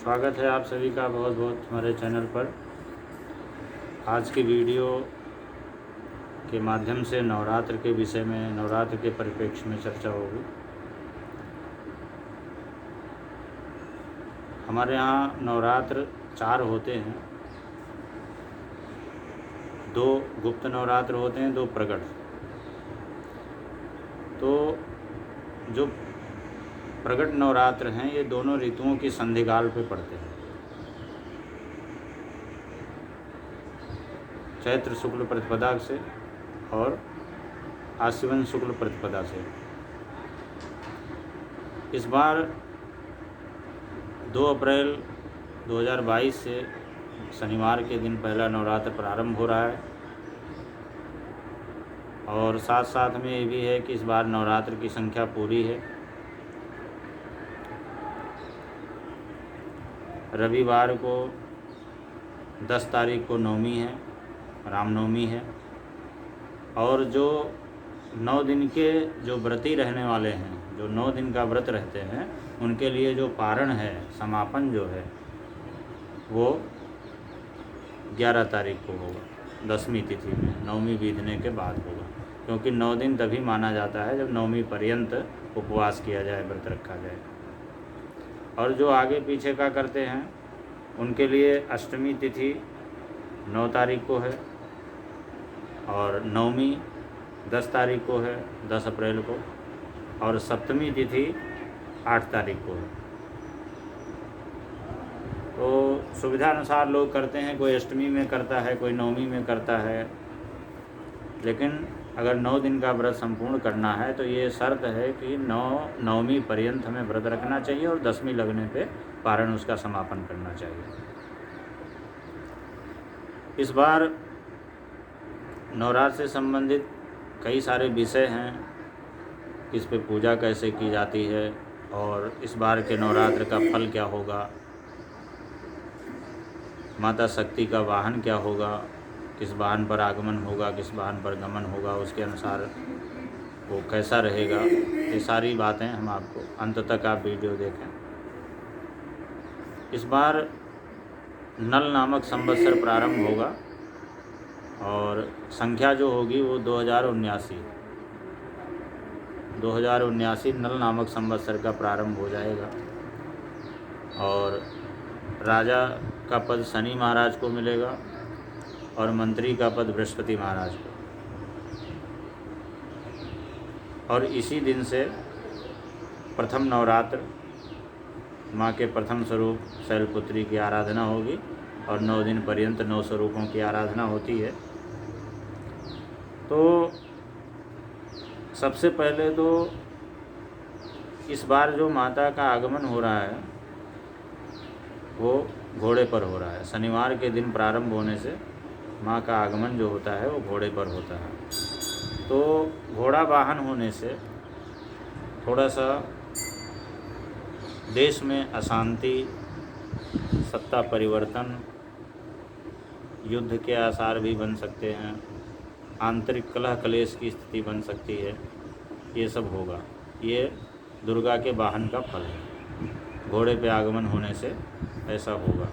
स्वागत है आप सभी का बहुत बहुत हमारे चैनल पर। आज की वीडियो के माध्यम से नवरात्र के विषय में, नवरात्र के परिप्रेक्ष्य में चर्चा होगी। हमारे यहाँ नवरात्र 4 होते हैं। 2 गुप्त नवरात्र होते हैं, 2 प्रकट। तो जो प्रकट नवरात्र हैं ये दोनों ऋतुओं की संधिकाल पे पड़ते हैं। चैत्र शुक्ल प्रतिपदा से और आश्विन शुक्ल प्रतिपदा से। इस बार 2 अप्रैल 2022 से शनिवार के दिन पहला नवरात्र प्रारंभ हो रहा है। और साथ साथ में ये भी है कि इस बार नवरात्र की संख्या पूरी है। रविवार को 10 तारीख को नवमी है, रामनवमी है। और जो 9 दिन के जो व्रती रहने वाले हैं, जो 9 दिन का व्रत रहते हैं, उनके लिए जो पारण है, समापन जो है, वो 11 तारीख को होगा, 10वीं तिथि में, नवमी बीतने के बाद होगा। क्योंकि 9 दिन तभी माना जाता है जब नवमी पर्यंत उपवास किया जाए, व्रत रखा जाए। और जो आगे पीछे का करते हैं उनके लिए अष्टमी तिथि 9 तारीख को है और नवमी 10 तारीख को है, 10 अप्रैल को। और सप्तमी तिथि 8 तारीख को है। तो सुविधा अनुसार लोग करते हैं, कोई अष्टमी में करता है, कोई नवमी में करता है। लेकिन अगर 9 दिन का व्रत संपूर्ण करना है तो ये शर्त है कि नवमी पर्यंत हमें व्रत रखना चाहिए और 10वीं लगने पे पारण उसका समापन करना चाहिए। इस बार नवरात्र से संबंधित कई सारे विषय हैं। इस पे पूजा कैसे की जाती है और इस बार के नवरात्र का फल क्या होगा, माता शक्ति का वाहन क्या होगा, किस वाहन पर आगमन होगा, किस वाहन पर गमन होगा, उसके अनुसार वो कैसा रहेगा, ये सारी बातें हम आपको अंत तक आप वीडियो देखें। इस बार नल नामक संवत्सर प्रारंभ होगा और संख्या जो होगी वो 2079 नल नामक संवत्सर का प्रारंभ हो जाएगा। और राजा का पद शनि महाराज को मिलेगा और मंत्री का पद बृहस्पति महाराज को। और इसी दिन से प्रथम नवरात्र माँ के प्रथम स्वरूप शैलपुत्री की आराधना होगी और 9 दिन पर्यंत 9 स्वरूपों की आराधना होती है। तो सबसे पहले तो इस बार जो माता का आगमन हो रहा है वो घोड़े पर हो रहा है। शनिवार के दिन प्रारंभ होने से माँ का आगमन जो होता है वो घोड़े पर होता है। तो घोड़ा वाहन होने से थोड़ा सा देश में अशांति, सत्ता परिवर्तन, युद्ध के आसार भी बन सकते हैं, आंतरिक कलह कलेश की स्थिति बन सकती है। ये सब होगा। ये दुर्गा के वाहन का फल है। घोड़े पे आगमन होने से ऐसा होगा।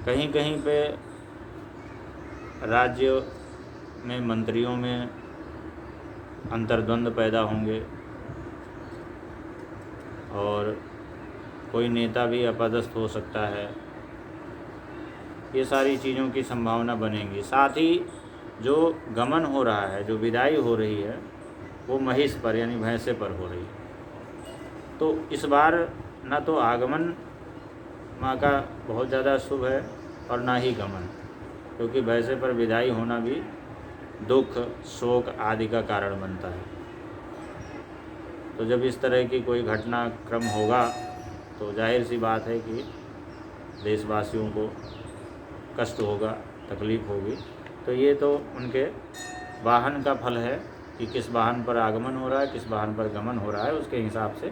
कहीं कहीं पे राज्य में मंत्रियों में अंतर्द्वंद पैदा होंगे और कोई नेता भी अपदस्थ हो सकता है। ये सारी चीज़ों की संभावना बनेंगी। साथ ही जो गमन हो रहा है, जो विदाई हो रही है, वो महिष पर यानी भैंसे पर हो रही है। तो इस बार ना तो आगमन माँ का बहुत ज़्यादा शुभ है और ना ही गमन, क्योंकि भैंसे पर विदाई होना भी दुख, शोक आदि का कारण बनता है। तो जब इस तरह की कोई घटनाक्रम होगा तो जाहिर सी बात है कि देशवासियों को कष्ट होगा, तकलीफ़ होगी। तो ये तो उनके वाहन का फल है कि किस वाहन पर आगमन हो रहा है, किस वाहन पर गमन हो रहा है, उसके हिसाब से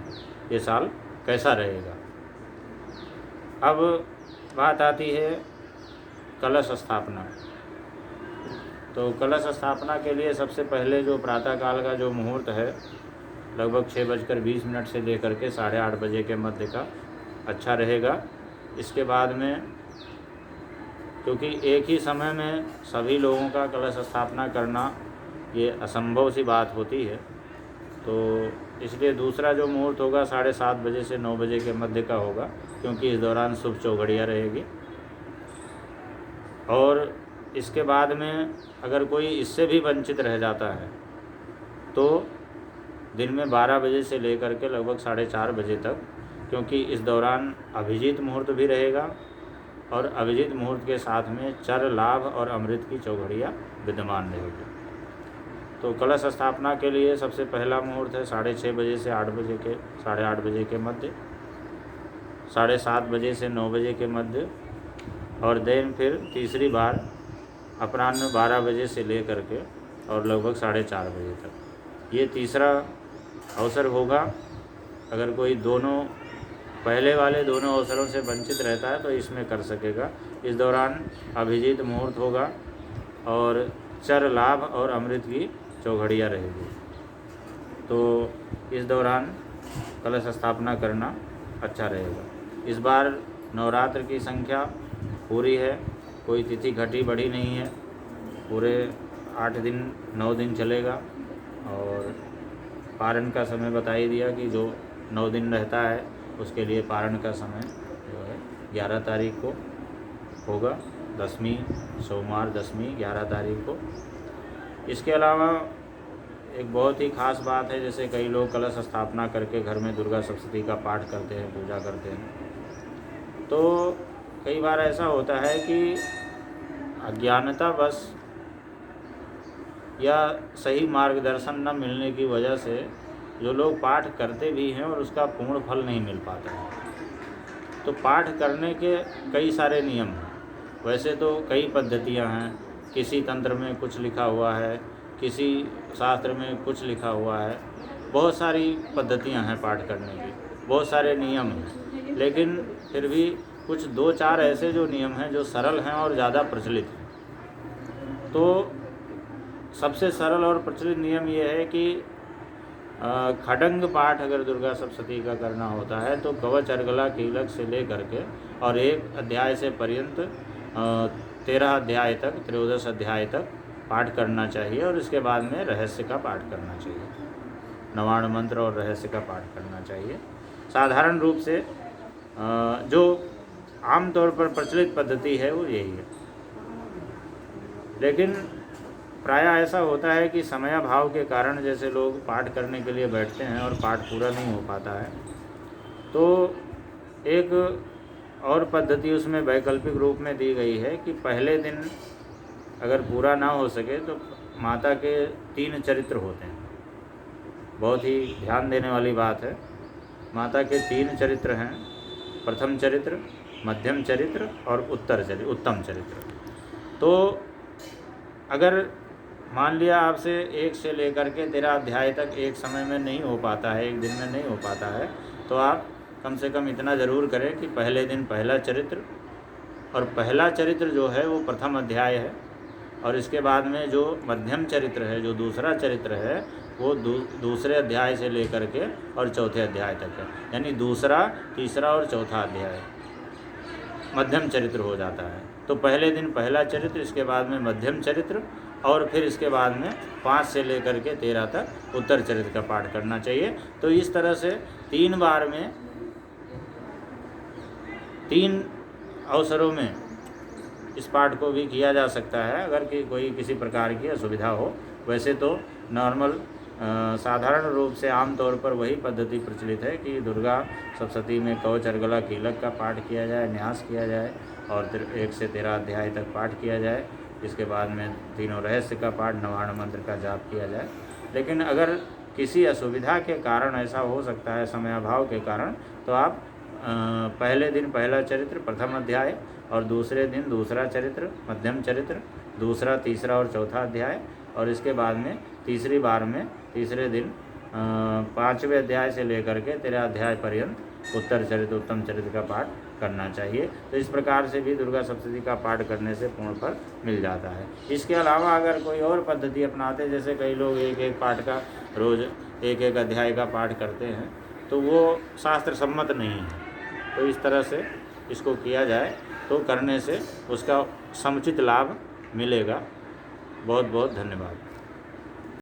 ये साल कैसा रहेगा। अब बात आती है कलश स्थापना। तो कलश स्थापना के लिए सबसे पहले जो प्रातःकाल का जो मुहूर्त है, लगभग 6:20 से लेकर के 8:30 बजे के मध्य का अच्छा रहेगा। इसके बाद में, क्योंकि एक ही समय में सभी लोगों का कलश स्थापना करना ये असंभव सी बात होती है, तो इसलिए दूसरा जो मुहूर्त होगा 7:30 बजे से 9 बजे के मध्य का होगा, क्योंकि इस दौरान शुभ चौघड़िया रहेगी। और इसके बाद में अगर कोई इससे भी वंचित रह जाता है तो दिन में 12 बजे से लेकर के लगभग 4:30 बजे तक, क्योंकि इस दौरान अभिजीत मुहूर्त भी रहेगा और अभिजीत मुहूर्त के साथ में चर, लाभ और अमृत की चौघड़िया विद्यमान रहेगी। तो कलश स्थापना के लिए सबसे पहला मुहूर्त है 6:30 बजे से 8 बजे के 8:30 बजे के मध्य, 7:30 बजे से 9 बजे के मध्य, और देन फिर तीसरी बार अपराह्न 12 बजे से लेकर के और लगभग 4:30 बजे तक। ये तीसरा अवसर होगा। अगर कोई दोनों पहले वाले दोनों अवसरों से वंचित रहता है तो इसमें कर सकेगा। इस दौरान अभिजीत मुहूर्त होगा और चर, लाभ और अमृत की चौघड़िया रहेगी। तो इस दौरान कलश स्थापना करना अच्छा रहेगा। इस बार नवरात्र की संख्या पूरी है, कोई तिथि घटी बढ़ी नहीं है, पूरे 8 दिन 9 दिन चलेगा। और पारण का समय बता ही दिया कि जो 9 दिन रहता है उसके लिए पारण का समय जो है 11 तारीख को होगा, 10वीं सोमवार 10वीं 11 तारीख को। इसके अलावा एक बहुत ही ख़ास बात है, जैसे कई लोग कलश स्थापना करके घर में दुर्गा सप्तशती का पाठ करते हैं, पूजा करते हैं। तो कई बार ऐसा होता है कि अज्ञानता बस या सही मार्गदर्शन न मिलने की वजह से जो लोग पाठ करते भी हैं और उसका पूर्ण फल नहीं मिल पाता है। तो पाठ करने के कई सारे नियम हैं। वैसे तो कई पद्धतियां हैं, किसी तंत्र में कुछ लिखा हुआ है, किसी शास्त्र में कुछ लिखा हुआ है, बहुत सारी पद्धतियां हैं पाठ करने की, बहुत सारे नियम हैं। लेकिन फिर भी कुछ 2-4 ऐसे जो नियम हैं जो सरल हैं और ज़्यादा प्रचलित हैं। तो सबसे सरल और प्रचलित नियम ये है कि खडंग पाठ अगर दुर्गा सप्तशती का करना होता है तो कवच, अर्गला, कीलक से ले करके और एक अध्याय से पर्यंत 13 अध्याय तक, 13 अध्याय तक पाठ करना चाहिए। और इसके बाद में रहस्य का पाठ करना चाहिए, नवाण मंत्र और रहस्य का पाठ करना चाहिए। साधारण रूप से जो आमतौर पर प्रचलित पद्धति है वो यही है। लेकिन प्रायः ऐसा होता है कि समयाभाव के कारण जैसे लोग पाठ करने के लिए बैठते हैं और पाठ पूरा नहीं हो पाता है, तो एक और पद्धति उसमें वैकल्पिक रूप में दी गई है कि पहले दिन अगर पूरा ना हो सके तो माता के 3 चरित्र होते हैं। बहुत ही ध्यान देने वाली बात है। माता के 3 चरित्र हैं, प्रथम चरित्र, मध्यम चरित्र और उत्तम चरित्र। तो अगर मान लिया आपसे 1 से लेकर के 13 अध्याय तक एक समय में नहीं हो पाता है, एक दिन में नहीं हो पाता है, तो आप कम से कम इतना ज़रूर करें कि पहले दिन पहला चरित्र, और पहला चरित्र जो है वो प्रथम अध्याय है, और इसके बाद में जो मध्यम चरित्र है, जो दूसरा चरित्र है, वो दूसरे अध्याय से लेकर के और चौथे अध्याय तक है। यानी दूसरा, तीसरा और चौथा अध्याय मध्यम चरित्र हो जाता है। तो पहले दिन पहला चरित्र, इसके बाद में मध्यम चरित्र, और फिर इसके बाद में 5 से लेकर के 13 तक उत्तर चरित्र का पाठ करना चाहिए। तो इस तरह से 3 बार में 3 अवसरों में इस पाठ को भी किया जा सकता है, अगर कि कोई किसी प्रकार की असुविधा हो। वैसे तो नॉर्मल साधारण रूप से आमतौर पर वही पद्धति प्रचलित है कि दुर्गा सप्तशती में कवच, अर्गला, कीलक का पाठ किया जाए, न्यास किया जाए और 1 से 13 अध्याय तक पाठ किया जाए। इसके बाद में तीनों रहस्य का पाठ, नवाण मंत्र का जाप किया जाए। लेकिन अगर किसी असुविधा के कारण ऐसा हो सकता है, समयाभाव के कारण, तो आप पहले दिन पहला चरित्र प्रथम अध्याय और दूसरे दिन दूसरा चरित्र मध्यम चरित्र, दूसरा, तीसरा और चौथा अध्याय, और इसके बाद में तीसरी बार में तीसरे दिन 5वें अध्याय से लेकर के 13 अध्याय पर्यंत उत्तर चरित्र, उत्तम चरित्र का पाठ करना चाहिए। तो इस प्रकार से भी दुर्गा सप्तशती का पाठ करने से पूर्ण फल मिल जाता है। इसके अलावा अगर कोई और पद्धति अपनाते, जैसे कई लोग एक पाठ का रोज़ एक अध्याय का पाठ करते हैं, तो वो शास्त्र सम्मत नहीं है। तो इस तरह से इसको किया जाए तो करने से उसका समुचित लाभ मिलेगा। बहुत बहुत धन्यवाद।